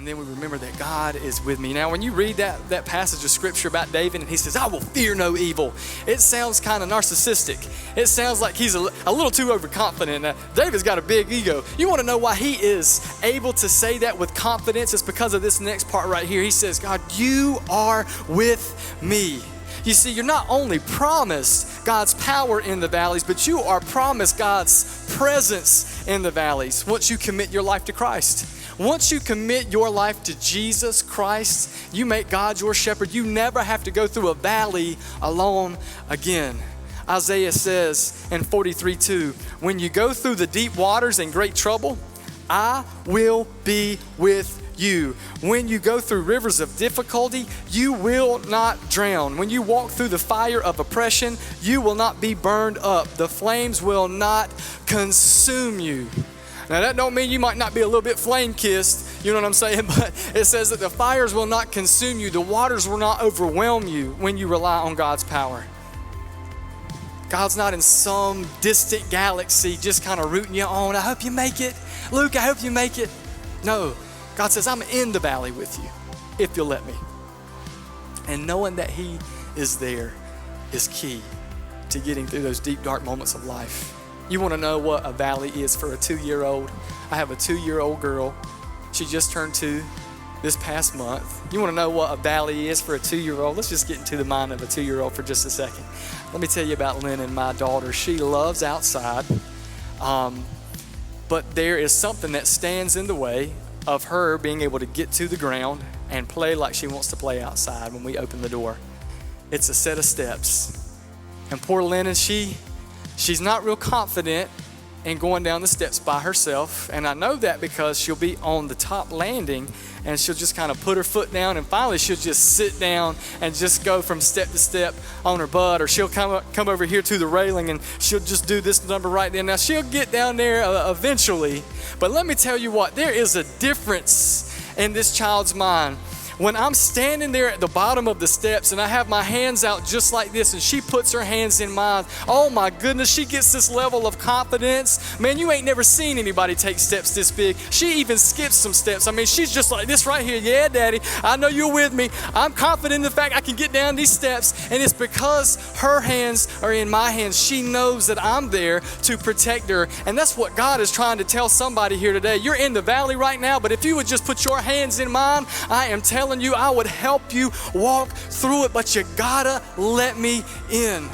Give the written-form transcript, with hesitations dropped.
And then we remember that God is with me. Now, when you read that passage of scripture about David and he says, I will fear no evil, it sounds kind of narcissistic. It sounds like he's a little too overconfident. David's got a big ego. You want to know why he is able to say that with confidence? It's because of this next part right here. He says, God, you are with me. You see, you're not only promised God's power in the valleys, but you are promised God's presence in the valleys once you commit your life to Christ. Once you commit your life to Jesus Christ, you make God your shepherd. You never have to go through a valley alone again. Isaiah says in 43:2, when you go through the deep waters and great trouble, I will be with you. When you go through rivers of difficulty, you will not drown. When you walk through the fire of oppression, you will not be burned up. The flames will not consume you. Now that don't mean you might not be a little bit flame-kissed, you know what I'm saying? But it says that the fires will not consume you. The waters will not overwhelm you when you rely on God's power. God's not in some distant galaxy just kind of rooting you on. I hope you make it. Luke, I hope you make it. No, God says, I'm in the valley with you if you'll let me. And knowing that He is there is key to getting through those deep, dark moments of life. You want to know what a valley is for a 2-year-old? I have a 2-year-old girl. She just turned 2 this past month. You want to know what a valley is for a 2-year-old? Let's just get into the mind of a 2-year-old for just a second. Let me tell you about Lennon, my daughter. She loves outside, but there is something that stands in the way of her being able to get to the ground and play like she wants to play outside when we open the door. It's a set of steps. And poor Lennon, she's not real confident in going down the steps by herself. And I know that because she'll be on the top landing and she'll just kind of put her foot down and finally she'll just sit down and just go from step to step on her butt, or she'll come over here to the railing and she'll just do this number right there. Now she'll get down there eventually, but let me tell you what, there is a difference in this child's mind. When I'm standing there at the bottom of the steps and I have my hands out just like this and she puts her hands in mine, oh my goodness, she gets this level of confidence. Man, you ain't never seen anybody take steps this big. She even skips some steps. I mean, she's just like this right here. Yeah, Daddy, I know you're with me. I'm confident in the fact I can get down these steps, and it's because her hands are in my hands. She knows that I'm there to protect her, and that's what God is trying to tell somebody here today. You're in the valley right now, but if you would just put your hands in mine, I am telling you, I would help you walk through it, but you gotta let me in.